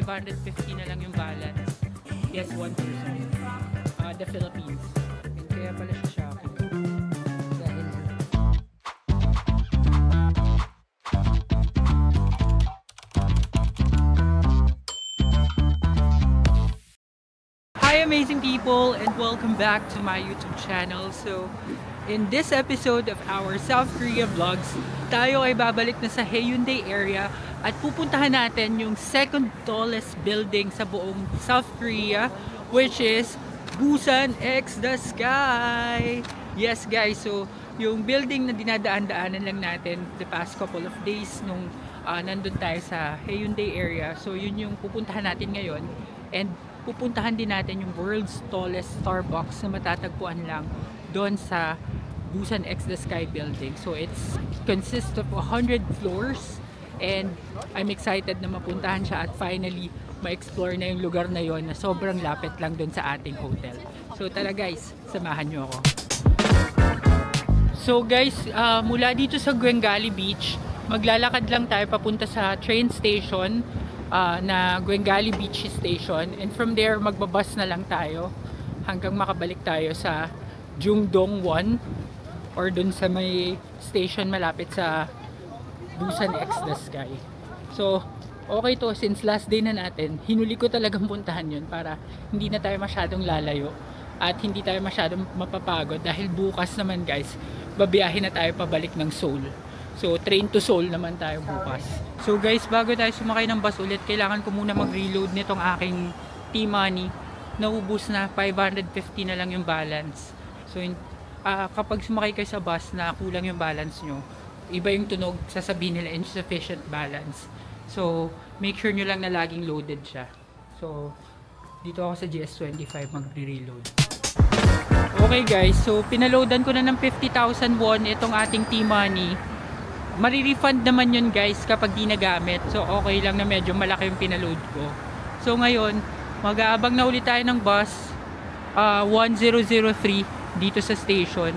550 na lang yung balance. Yes, 1%. The Philippines. And kaya pala siya Shopee. Dahil hi amazing people, and welcome back to my YouTube channel. So in this episode of our South Korea vlogs, tayo ay babalik na sa Haeundae area at pupuntahan natin yung second tallest building sa buong South Korea, which is Busan X the Sky. Yes guys, so yung building na dinadaan-daanan lang natin the past couple of days nung nandun tayo sa Haeundae area. So yun yung pupuntahan natin ngayon, and pupuntahan din natin yung world's tallest Starbucks na matatagpuan lang doon sa Busan X the Sky building. So it's consists of 100 floors, and I'm excited na mapuntahan siya at finally ma-explore na yung lugar na yon na sobrang lapit lang doon sa ating hotel. So tara guys, samahan nyo ako. So guys, mula dito sa Guengali Beach, maglalakad lang tayo papunta sa train station na Guengali Beach Station, and from there magbabas na lang tayo hanggang makabalik tayo sa Jungdong 1 or dun sa may station malapit sa Busan X the Sky. So okay to, since last day na natin, hinuli ko talagang puntahan yun para hindi na tayo masyadong lalayo at hindi tayo masyadong mapapagod, dahil bukas naman guys babiyahin na tayo pabalik ng Seoul. So train to Seoul naman tayo bukas. So guys, bago tayo sumakay ng bus ulit, kailangan ko muna mag-reload nitong aking T-Money. Naubos na, 550 na lang yung balance. So kapag sumakay kayo sa bus na kulang yung balance nyo, iba yung tunog, sasabihin nila insufficient balance. So make sure nyo lang na laging loaded siya. So dito ako sa GS25 mag-reload. Okay guys, so pinaloadan ko na ng 50,000 won itong ating T-Money. Marirefund naman yun guys kapag di nagamit. So okay lang na medyo malaki yung pinaload ko. So ngayon, mag-aabang na ulit tayo ng bus 1003 dito sa station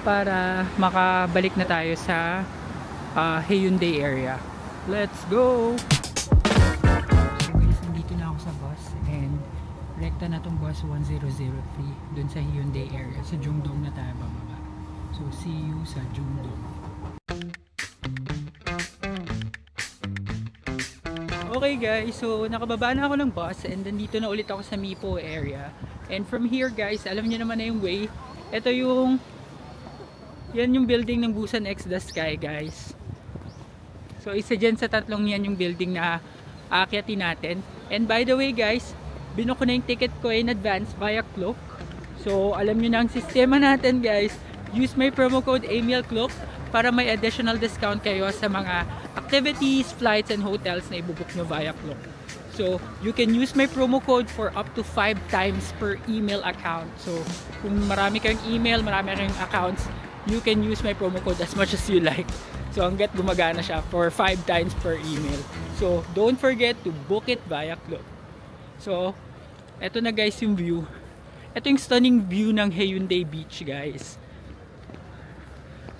para makabalik na tayo sa Haeundae area. Let's go! So guys, nandito na ako sa bus, and rekta na tong bus 1003 dun sa Haeundae area. Sa Jungdong na tayo bababa. So see you sa Jungdong. Okay guys, so nakababa na ako ng bus, and nandito na ulit ako sa Mipo area. And from here guys, alam niyo naman na yung way. Ito yung yan yung building ng Busan X the Sky guys. So isa dyan sa tatlong yan yung building na aakyatin natin. And by the way guys, binook ko na yung ticket ko in advance via Klook. So alam niyo na ang sistema natin guys. Use my promo code EMILCLOOK para may additional discount kayo sa mga activities, flights, and hotels na ibubuk nyo via Klook. So, you can use my promo code for up to 5 times per email account. So, kung marami kayong email, marami kayong accounts, you can use my promo code as much as you like. So, hanggat gumagana siya for 5 times per email. So, don't forget to book it via Klook. So, eto na guys yung view. Ito yung stunning view ng Haeundae Beach guys.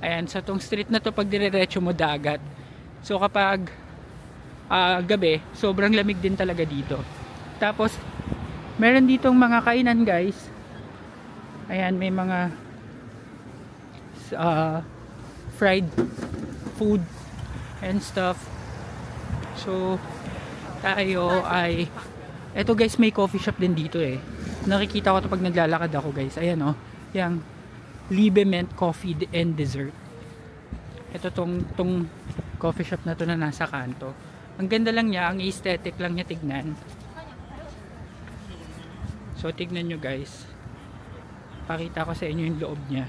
Ayan, sa tong street na to, pag diretso mo dagat. So kapag gabi, sobrang lamig din talaga dito. Tapos meron ditong mga kainan guys. Ayan, may mga fried food and stuff. So tayo ay, eto guys, may coffee shop din dito eh. Nakikita ko to pag naglalakad ako guys. Ayan oh, yung Libement Coffee and Dessert. Ito tong coffee shop na to na nasa kanto. Ang ganda lang niya, ang aesthetic lang niya tignan. So tignan nyo guys. Pakita ko sa inyo yung loob niya.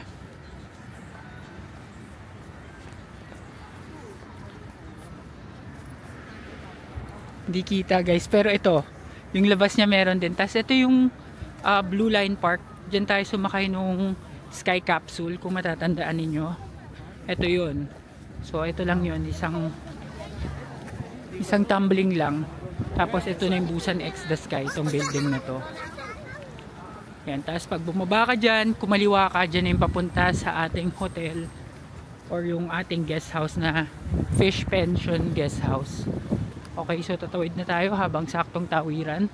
Hindi kita guys, pero ito, yung labas niya meron din. Tapos ito yung Blue Line Park. Diyan tayo sumakay nung Sky Capsule, kung matatandaan ninyo. Ito yun. So ito lang yun, isang tumbling lang. Tapos ito na yung Busan X the Sky, itong building na to. Yan, tapos pag bumaba ka dyan, kumaliwa ka dyan yung papunta sa ating hotel or yung ating guest house na Fish Pension Guest House. Okay, so tatawid na tayo habang saktong tawiran.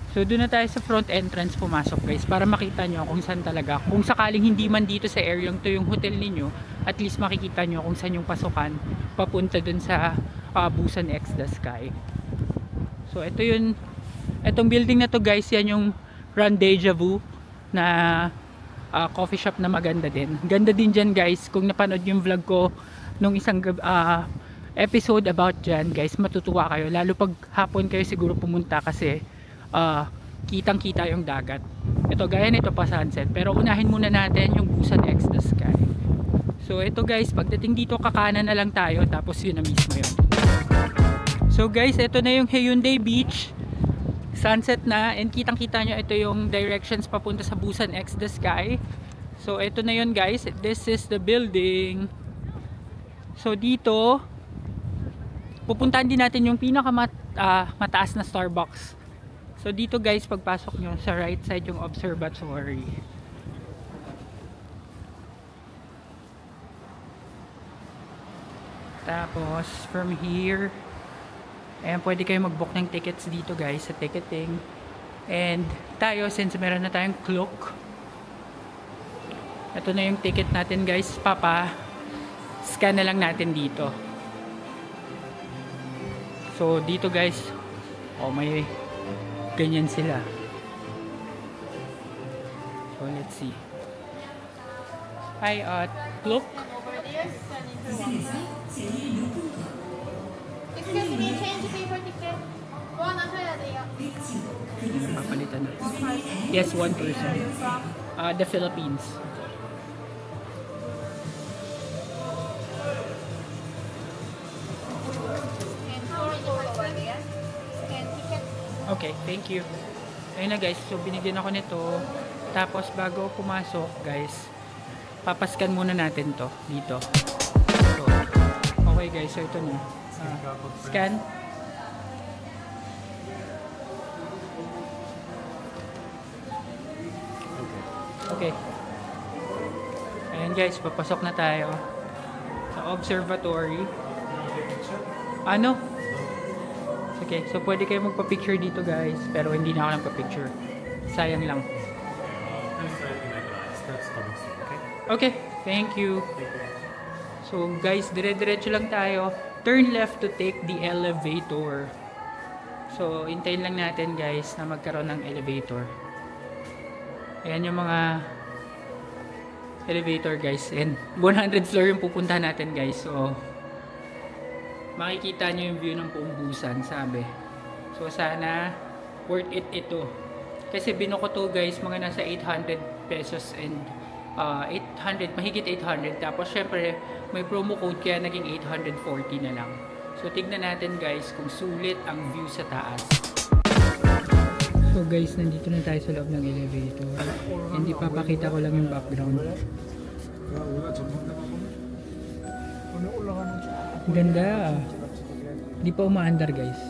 So doon na tayo sa front entrance pumasok guys, para makita nyo kung saan talaga. Kung sakaling hindi man dito sa area to yung hotel ninyo, at least makikita nyo kung saan yung pasukan papunta dun sa Busan X The Sky. So ito yun, itong building na to guys, yan yung Rendezvous na coffee shop na maganda din. Ganda din dyan guys, kung napanood yung vlog ko nung isang episode about dyan guys, matutuwa kayo. Lalo pag hapon kayo siguro pumunta kasi kitang kita yung dagat. Ito gaya nito pa sunset, pero unahin muna natin yung Busan X The Sky. So ito guys, pagdating dito kakanan na lang tayo, tapos yun na mismo yun. So guys, ito na yung Haeundae Beach, sunset na, and kitang kita nyo ito yung directions papunta sa Busan X The Sky. So ito na yun guys, this is the building. So dito pupuntahan din natin yung pinakamataas na Starbucks. So dito guys, pagpasok nyo sa right side yung observatory. Tapos from here, ayan, pwede kayo mag-book ng tickets dito guys sa ticketing. And tayo, since meron na tayong clock, ito na yung ticket natin guys. Scan na lang natin dito. So dito guys, may ganyan sila. So let's see. Hi, look. Excuse me, change paper ticket. Papalitan na. Yes, one person. The Philippines. Okay, thank you. Ayun na guys, so binigyan ako nito. Tapos bago pumasok guys, papaskan muna natin to dito. So, okay guys, so ito na. Scan. Okay. Ayan guys, papasok na tayo sa observatory. Ano? Okay, so pwede kayo magpa-picture dito guys, pero hindi na ako nagpa-picture. Sayang lang. Okay, thank you. So guys, dire-diretso lang tayo. Turn left to take the elevator. So, hintayin lang natin guys na magkaroon ng elevator. Ayan yung mga elevator guys. And 100 floor yung pupuntahan natin guys. So, makikita nyo yung view ng buong Busan, sabi. So sana worth it ito. Kasi binuko to guys, mga nasa 800 pesos and 800, mahigit 800. Tapos syempre may promo code kaya naging 840 na lang. So tignan natin guys kung sulit ang view sa taas. So guys, nandito na tayo sa loob ng elevator. Hindi papakita ko lang yung background. Ganda. Di pa umaandar guys.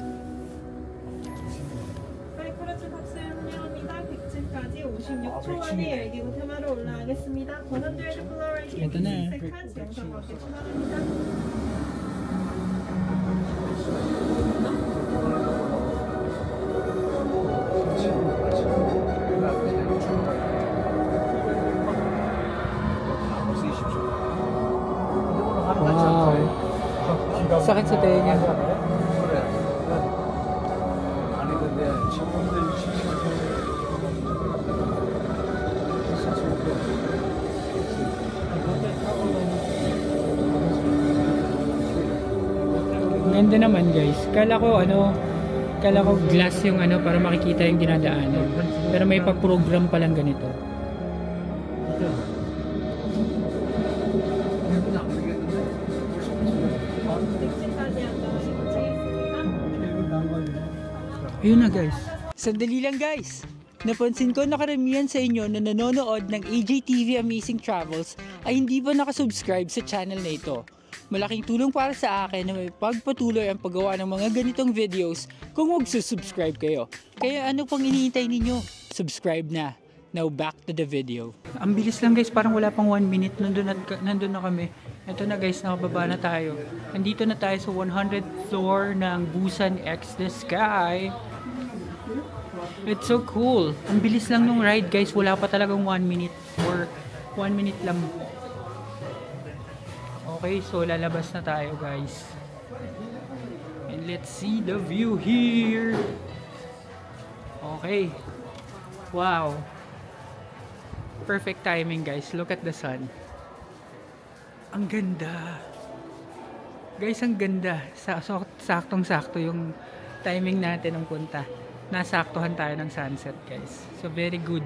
Ito na. Wow. Sakit sa tenga. Ganda naman guys. Kala ko glass yung para makikita yung dinadaanan. Pero may pa-program pa lang ganito. Ayun na guys. Sandali lang guys. Napansin ko na karamihan sa inyo na nanonood ng AJTV Amazing Travels ay hindi pa nakasubscribe sa channel na ito. Malaking tulong para sa akin na may pagpatuloy ang paggawa ng mga ganitong videos kung magsusubscribe kayo. Kaya ano pang iniintay ninyo? Subscribe na. Now back to the video. Ang bilis lang guys, parang wala pang 1 minute nandun na kami. Ito na guys, nakababa na tayo. Nandito na tayo sa 100th floor ng Busan X the Sky. It's so cool. Ang bilis lang nung ride guys. Wala pa talagang 1 minute or 1 minute lang. Okay, so lalabas na tayo guys. And let's see the view here. Okay. Wow. Perfect timing guys. Look at the sun. Ang ganda. Guys, ang ganda. Saktong-sakto yung timing natin ng punta. Nasaktuhan tayo ng sunset guys. So very good.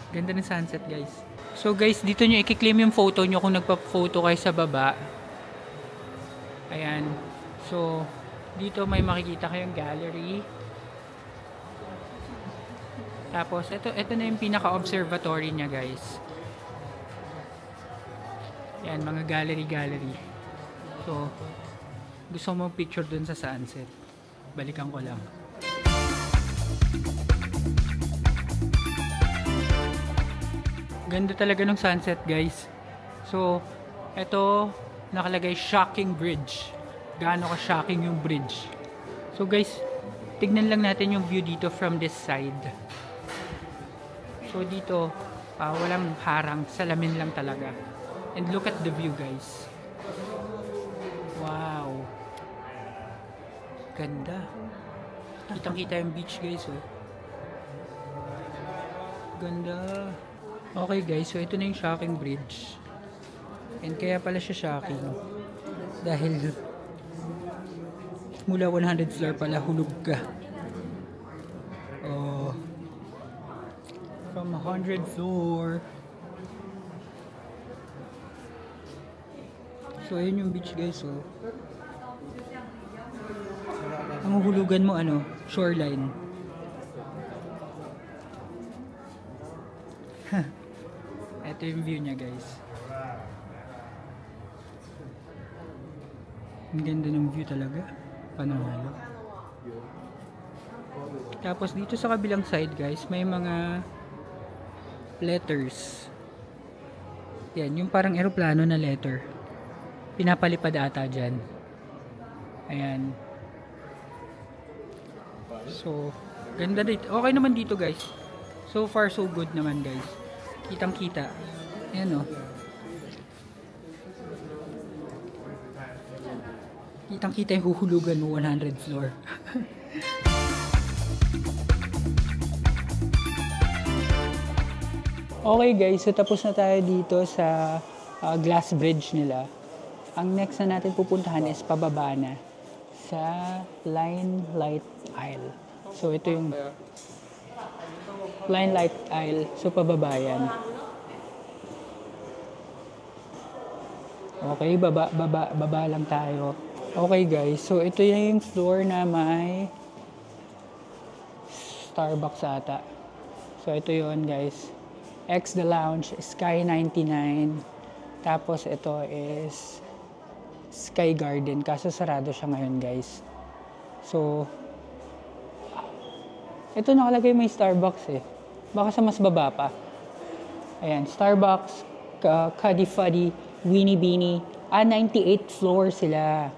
Ganda ng sunset guys. So guys, dito nyo i-claim yung photo nyo kung nagpa-photo kayo sa baba. Ayan. So dito may makikita kayong gallery. Tapos ito na yung pinaka-observatory niya guys. Yan, mga gallery. So, gusto mo picture dun sa sunset. Balikan ko lang. Ganda talaga ng sunset, guys. So, ito, nakalagay shocking bridge. Gaano ka-shocking yung bridge. So, guys, tignan lang natin yung view dito from this side. So, dito, walang harang. Salamin lang talaga. And look at the view guys. Wow. Ganda. Kitang-kita yung beach guys oh. Ganda. Okay guys, so ito na yung shocking bridge. And kaya pala siya shocking. Dahil mula 100 floor pala hulog ka. Oh. From 100 floor. So, ayun yung beach guys, oh. Ang hulugan mo, ano, shoreline. Ito yung view niya guys. Ang ganda ng view talaga. Panalo. Tapos dito sa kabilang side guys, may mga letters. Yan, yung parang eroplano na letter. Pinapalipad ata dyan. Ayan. So, ganda dito. Okay naman dito guys. So far so good naman guys. Kitang kita. Ayan o. Kitang kita yung huhulugan mo 100 floor. Okay guys, so tapos na tayo dito sa glass bridge nila. Ang next na natin pupuntahan is pababa na sa Line Light Aisle. So ito yung Line Light Aisle. So pababa yan. Okay, baba lang tayo. Okay guys, so ito yung floor na may Starbucks ata. So ito yun guys. X the Lounge, Sky 99. Tapos ito is Sky Garden, kaso sarado siya ngayon guys. So ito nakalagay may Starbucks eh. Baka sa mas baba pa. Ayan, Starbucks, Cuddy Fuddy, Weenie Beanie. 98th floor sila.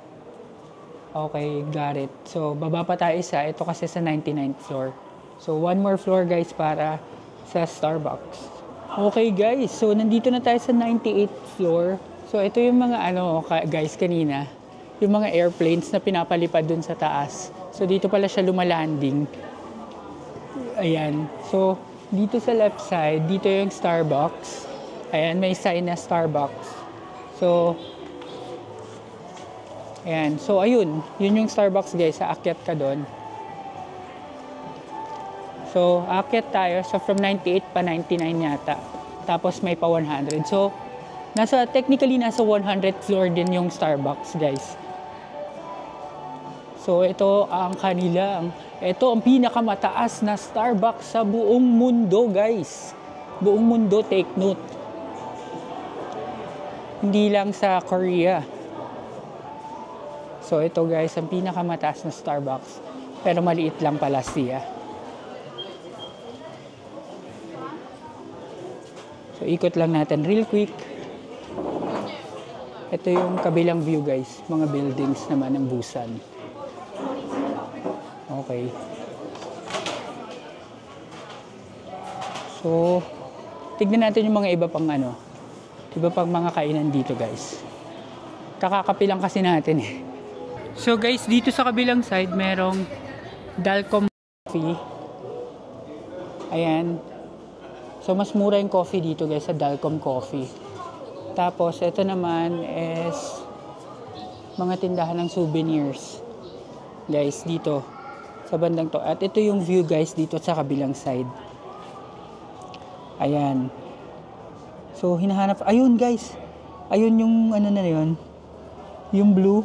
Okay, got it. So baba pa tayo isa. Ito kasi sa 99th floor. So one more floor guys para sa Starbucks. Okay guys, so nandito na tayo sa 98th floor. So ito yung mga guys kanina, yung mga airplanes na pinapalipad dun sa taas. So dito pala siya lumalanding. Ayan. So dito sa left side, dito yung Starbucks. Ayan, may sign na Starbucks. So ayan. So ayun, yun yung Starbucks guys, aakyat ka doon. So aakyat tayo. So from 98 pa 99 yata. Tapos may pa 100. So technically nasa 100th floor din yung Starbucks guys. So ito ang ang pinakamataas na Starbucks sa buong mundo guys. Buong mundo, take note. Hindi lang sa Korea. So ito guys, ang pinakamataas na Starbucks. Pero maliit lang pala siya. So ikot lang natin real quick. Ito yung kabilang view guys, mga buildings naman ng Busan. Okay. So, tignan natin yung mga iba pang mga kainan dito guys. Kakakapi lang kasi natin eh. So guys, dito sa kabilang side, merong Dalcom Coffee. Ayan. So, mas mura yung coffee dito guys sa Dalcom Coffee. Tapos, ito naman is mga tindahan ng souvenirs. Guys, dito. Sa bandang to. At ito yung view guys dito sa kabilang side. Ayan. So, hinahanap. Ayun guys. Ayun yung ano na yun. Yung blue.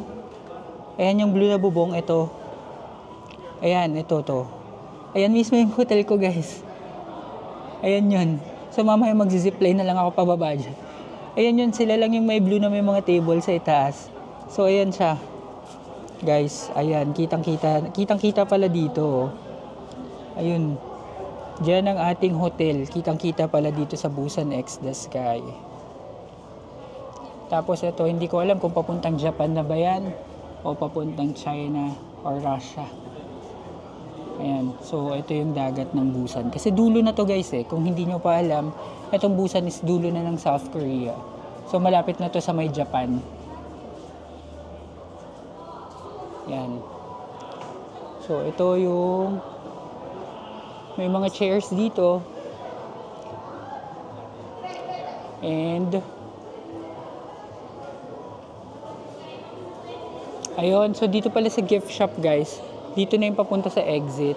Ayan yung blue na bubong. Ito. Ayan, ito to. Ayan mismo yung hotel ko guys. Ayan yun. So, mamaya mag-zipline na lang ako pababa dyan. Ayan yun, sila lang yung may blue na may mga table sa itaas. So, ayan siya. Guys, ayan, kitang-kita pala dito. Ayun. Diyan ang ating hotel. Kitang-kita pala dito sa Busan X The Sky. Tapos ito, hindi ko alam kung papuntang Japan na ba yan o papuntang China or Russia. Ayan, so ito yung dagat ng Busan. Kasi dulo na to guys eh. Kung hindi nyo pa alam, itong Busan is dulo na ng South Korea. So malapit na to sa may Japan. Yan. So ito yung may mga chairs dito. And ayun, so dito pala sa gift shop guys. Dito na yung papunta sa exit.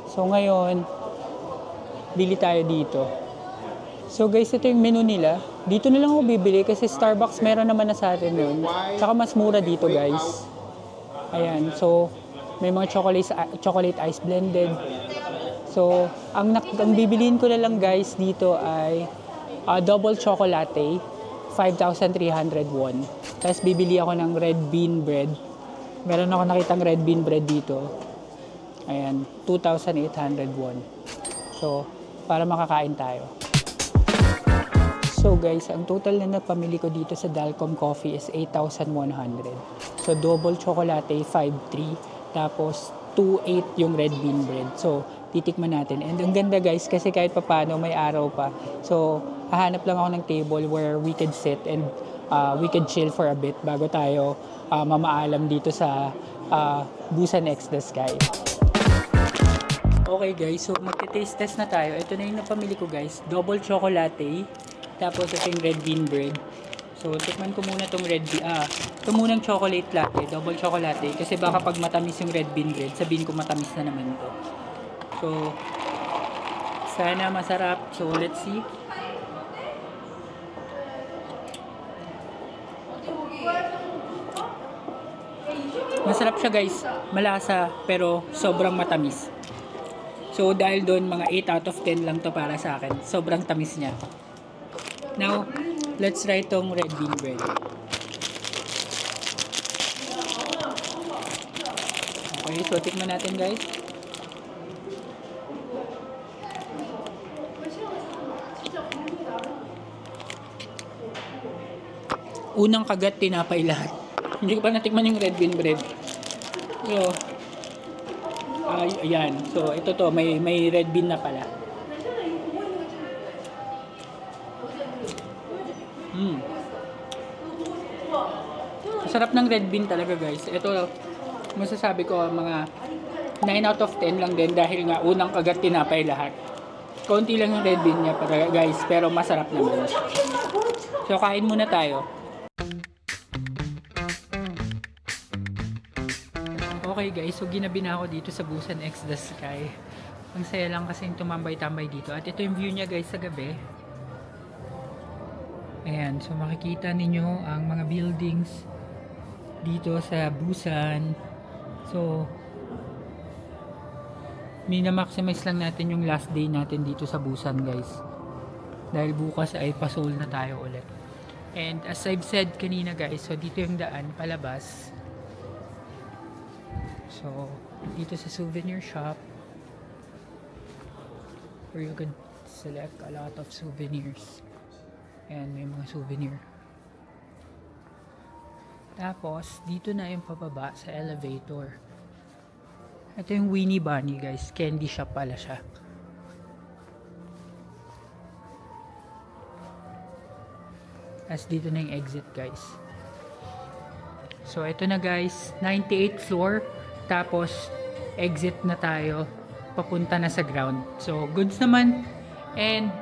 So ngayon, bili tayo dito. So guys, ito yung menu nila. Dito na lang ako bibili kasi Starbucks meron naman na sa atin yun. Tsaka mas mura dito guys. Ayan, so may mga chocolate ice blended. So, ang bibiliin ko na lang guys dito ay double chocolate, 5,300 won. Tapos bibili ako ng red bean bread. Meron ako nakitang red bean bread dito. Ayan, 2,800 won. So, para makakain tayo. So guys, ang total na napamili ko dito sa Dalcom Coffee is 8,100. So double chocolate, 5,300. Tapos 2,800 yung red bean bread. So titikman natin. And ang ganda guys, kasi kahit papano may araw pa. So hahanap lang ako ng table where we could sit and we could chill for a bit bago tayo mamaalam dito sa Busan X The Sky. Okay guys, so magte-taste test na tayo. Ito na yung napamili ko guys. Double chocolate. Tapos ito yung red bean bread. So, tikman ko muna itong ito munang chocolate latte, double chocolate. Kasi baka pag matamis yung red bean bread, sabihin ko matamis na naman ito. So, sana masarap. So, let's see. Masarap siya guys. Malasa, pero sobrang matamis. So, dahil doon, mga 8 out of 10 lang to para sa akin. Sobrang tamis niya. Now, let's try itong red bean bread. Okay, so tikman natin guys. Unang kagat, tinapay lahat. Hindi ko pa natikman yung red bean bread. So, ayan. So, ito to, may red bean na pala. Sarap ng red bean talaga guys. Ito, masasabi ko mga 9 out of 10 lang din dahil nga unang kagat tinapay lahat. Konti lang yung red bean niya para guys, pero masarap naman. So kain muna tayo. Okay guys, so ginabi na ako dito sa Busan X The Sky. Ang saya lang kasi tumambay-tambay dito. At ito yung view niya guys sa gabi. Ayan, so makikita ninyo ang mga buildings dito sa Busan. So mina-maximize lang natin yung last day natin dito sa Busan guys. Dahil bukas ay pa-Seoul na tayo ulit. And as I've said kanina guys, so dito yung daan palabas. So dito sa souvenir shop where you can select a lot of souvenirs. And may mga souvenir. Tapos, dito na yung pababa sa elevator. Ito yung Winnie Bunny guys. Candy shop pala siya. As dito na yung exit guys. So, ito na guys. 98th floor. Tapos, exit na tayo. Papunta na sa ground. So, goods naman. And,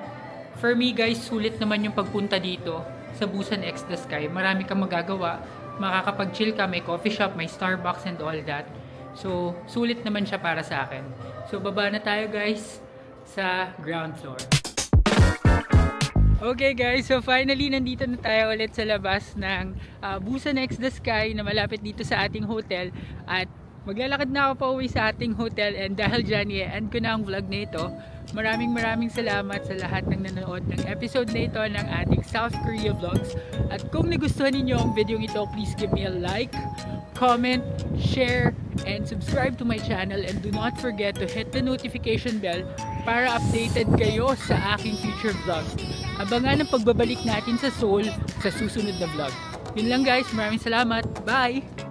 for me guys, sulit naman yung pagpunta dito sa Busan X The Sky. Marami kang magagawa. Makakapag-chill ka, may coffee shop, may Starbucks and all that. So, sulit naman siya para sa akin. So, baba na tayo guys sa ground floor. Okay guys, so finally nandito na tayo ulit sa labas ng Busan X The Sky na malapit dito sa ating hotel. At maglalakad na ako pa uwi sa ating hotel, and dahil dyan, i-end ko na ang vlog na ito. Maraming salamat sa lahat ng nanonood ng episode na ito ng ating South Korea Vlogs. At kung nagustuhan ninyo ang video ito, please give me a like, comment, share, and subscribe to my channel. And do not forget to hit the notification bell para updated kayo sa aking future vlogs. Abangan ang pagbabalik natin sa Seoul sa susunod na vlog. Yun lang guys, maraming salamat. Bye!